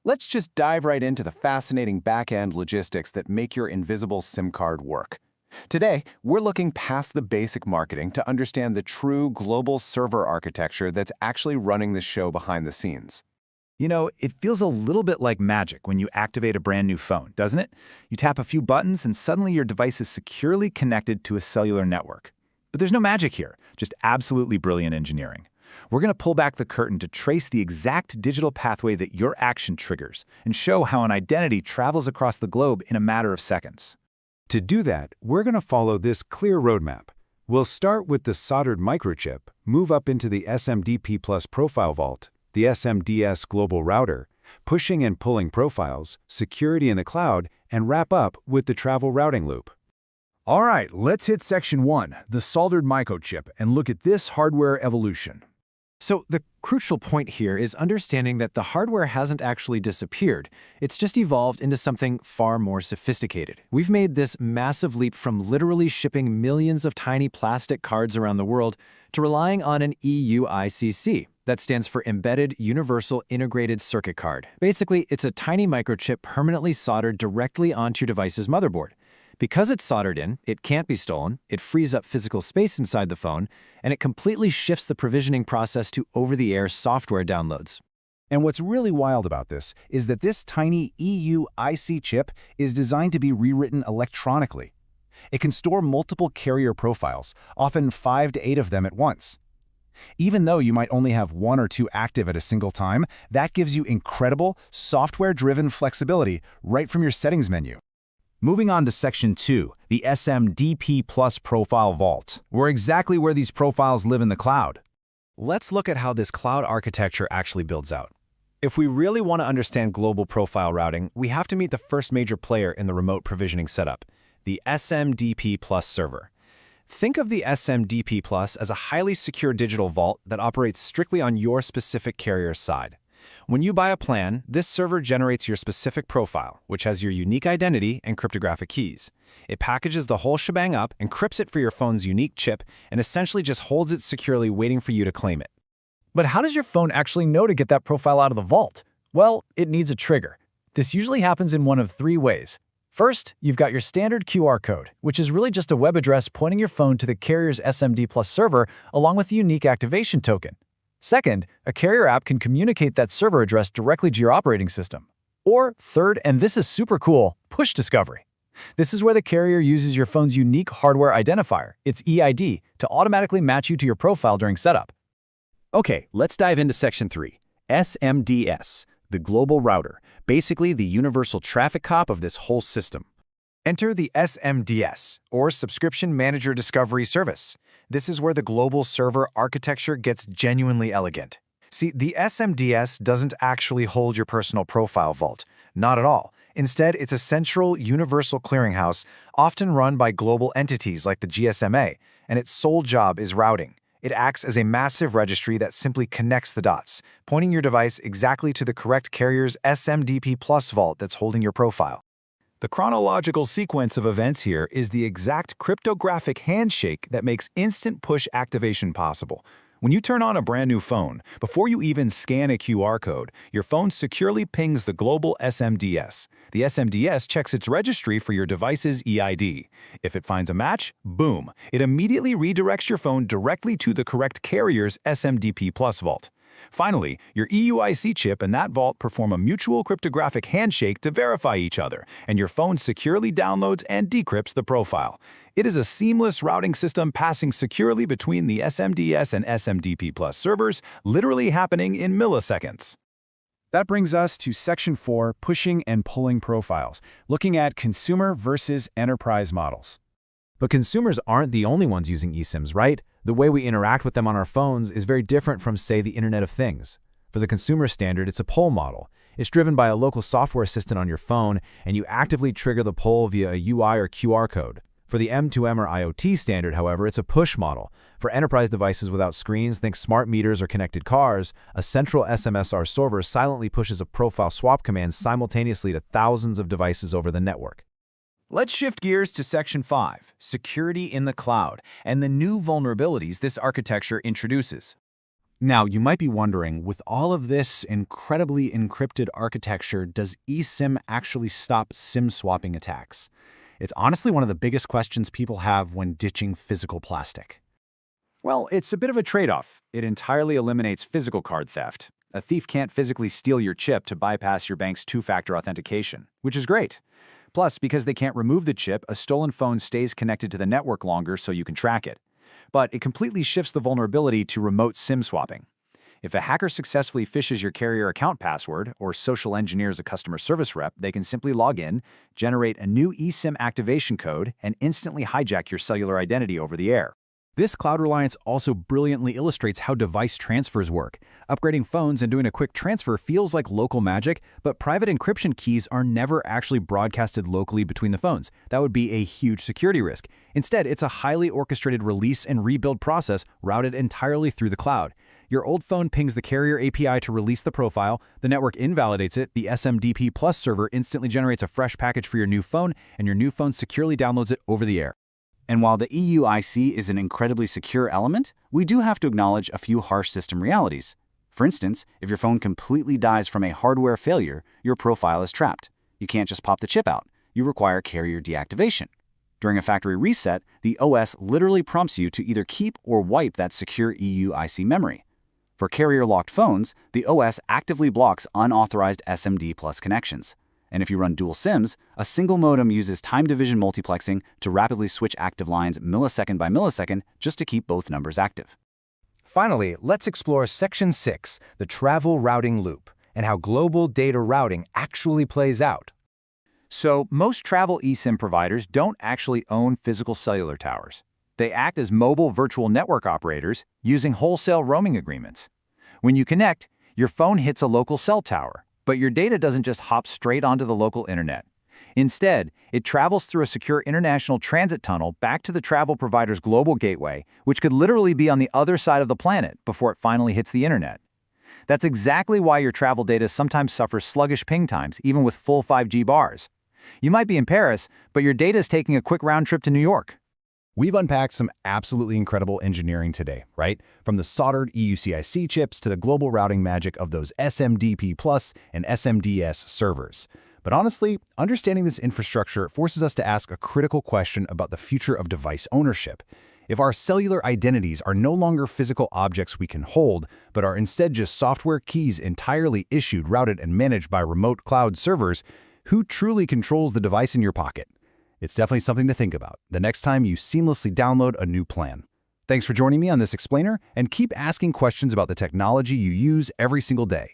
Let's just dive right into the fascinating back-end logistics that make your invisible SIM card work. Today, we're looking past the basic marketing to understand the true global server architecture that's actually running the show behind the scenes. You know, it feels a little bit like magic when you activate a brand new phone, doesn't it? You tap a few buttons and suddenly your device is securely connected to a cellular network. But there's no magic here, just absolutely brilliant engineering. We're going to pull back the curtain to trace the exact digital pathway that your action triggers and show how an identity travels across the globe in a matter of seconds. To do that, we're going to follow this clear roadmap. We'll start with the soldered microchip, move up into the SMDP Plus Profile Vault, the SMDS Global Router, pushing and pulling profiles, security in the cloud, and wrap up with the travel routing loop. All right, let's hit Section 1, the soldered microchip, and look at this hardware evolution. So the crucial point here is understanding that the hardware hasn't actually disappeared. It's just evolved into something far more sophisticated. We've made this massive leap from literally shipping millions of tiny plastic cards around the world to relying on an eUICC. That stands for Embedded Universal Integrated Circuit Card. Basically, it's a tiny microchip permanently soldered directly onto your device's motherboard. Because it's soldered in, it can't be stolen, it frees up physical space inside the phone, and it completely shifts the provisioning process to over-the-air software downloads. And what's really wild about this is that this tiny eUIC chip is designed to be rewritten electronically. It can store multiple carrier profiles, often 5 to 8 of them at once. Even though you might only have 1 or 2 active at a single time, that gives you incredible, software-driven flexibility right from your settings menu. Moving on to Section 2, the SMDP Plus Profile Vault. We're exactly where these profiles live in the cloud. Let's look at how this cloud architecture actually builds out. If we really want to understand global profile routing, we have to meet the first major player in the remote provisioning setup, the SMDP Plus server. Think of the SMDP Plus as a highly secure digital vault that operates strictly on your specific carrier's side. When you buy a plan, this server generates your specific profile, which has your unique identity and cryptographic keys. It packages the whole shebang up, encrypts it for your phone's unique chip, and essentially just holds it securely waiting for you to claim it. But how does your phone actually know to get that profile out of the vault? Well, it needs a trigger. This usually happens in one of 3 ways. First, you've got your standard QR code, which is really just a web address pointing your phone to the carrier's SMD Plus server along with the unique activation token. Second, a carrier app can communicate that server address directly to your operating system. Or third, and this is super cool, push discovery. This is where the carrier uses your phone's unique hardware identifier, its EID, to automatically match you to your profile during setup. Okay, let's dive into Section 3, SMDS, the global router, basically the universal traffic cop of this whole system. Enter the SMDS, or Subscription Manager Discovery Service. This is where the global server architecture gets genuinely elegant. See, the SMDS doesn't actually hold your personal profile vault. Not at all. Instead, it's a central, universal clearinghouse, often run by global entities like the GSMA, and its sole job is routing. It acts as a massive registry that simply connects the dots, pointing your device exactly to the correct carrier's SMDP Plus vault that's holding your profile. The chronological sequence of events here is the exact cryptographic handshake that makes instant push activation possible. When you turn on a brand new phone, before you even scan a QR code, your phone securely pings the global SMDS. The SMDS checks its registry for your device's EID. If it finds a match, boom, it immediately redirects your phone directly to the correct carrier's SMDP Plus vault. Finally, your eUIC chip and that vault perform a mutual cryptographic handshake to verify each other, and your phone securely downloads and decrypts the profile. It is a seamless routing system passing securely between the SMDS and SMDP Plus servers, literally happening in milliseconds. That brings us to Section 4, pushing and pulling profiles, looking at consumer versus enterprise models. But consumers aren't the only ones using eSIMs, right? The way we interact with them on our phones is very different from, say, the Internet of Things. For the consumer standard, it's a pull model. It's driven by a local software assistant on your phone, and you actively trigger the pull via a UI or QR code. For the M2M or IoT standard, however, it's a push model. For enterprise devices without screens, think smart meters or connected cars, a central SMSR server silently pushes a profile swap command simultaneously to thousands of devices over the network. Let's shift gears to Section 5, Security in the Cloud, and the new vulnerabilities this architecture introduces. Now, you might be wondering, with all of this incredibly encrypted architecture, does eSIM actually stop SIM swapping attacks? It's honestly one of the biggest questions people have when ditching physical plastic. Well, it's a bit of a trade-off. It entirely eliminates physical card theft. A thief can't physically steal your chip to bypass your bank's two-factor authentication, which is great. Plus, because they can't remove the chip, a stolen phone stays connected to the network longer so you can track it. But it completely shifts the vulnerability to remote SIM swapping. If a hacker successfully phishes your carrier account password or social engineers a customer service rep, they can simply log in, generate a new eSIM activation code, and instantly hijack your cellular identity over the air. This cloud reliance also brilliantly illustrates how device transfers work. Upgrading phones and doing a quick transfer feels like local magic, but private encryption keys are never actually broadcasted locally between the phones. That would be a huge security risk. Instead, it's a highly orchestrated release and rebuild process routed entirely through the cloud. Your old phone pings the carrier API to release the profile, the network invalidates it, the SMDP Plus server instantly generates a fresh package for your new phone, and your new phone securely downloads it over the air. And while the eUICC is an incredibly secure element, we do have to acknowledge a few harsh system realities. For instance, if your phone completely dies from a hardware failure, your profile is trapped. You can't just pop the chip out. You require carrier deactivation. During a factory reset, the OS literally prompts you to either keep or wipe that secure eUICC memory. For carrier-locked phones, the OS actively blocks unauthorized SMD Plus connections. And if you run dual SIMs, a single modem uses time division multiplexing to rapidly switch active lines millisecond by millisecond just to keep both numbers active. Finally, let's explore Section 6, the travel routing loop, and how global data routing actually plays out. So, most travel eSIM providers don't actually own physical cellular towers. They act as mobile virtual network operators using wholesale roaming agreements. When you connect, your phone hits a local cell tower, but your data doesn't just hop straight onto the local internet. Instead, it travels through a secure international transit tunnel back to the travel provider's global gateway, which could literally be on the other side of the planet before it finally hits the internet. That's exactly why your travel data sometimes suffers sluggish ping times, even with full 5G bars. You might be in Paris, but your data is taking a quick round trip to New York. We've unpacked some absolutely incredible engineering today, right? From the soldered eUICC chips to the global routing magic of those SMDP Plus and SMDS servers. But honestly, understanding this infrastructure forces us to ask a critical question about the future of device ownership. If our cellular identities are no longer physical objects we can hold, but are instead just software keys entirely issued, routed, and managed by remote cloud servers, who truly controls the device in your pocket? It's definitely something to think about the next time you seamlessly download a new plan. Thanks for joining me on this explainer, and keep asking questions about the technology you use every single day.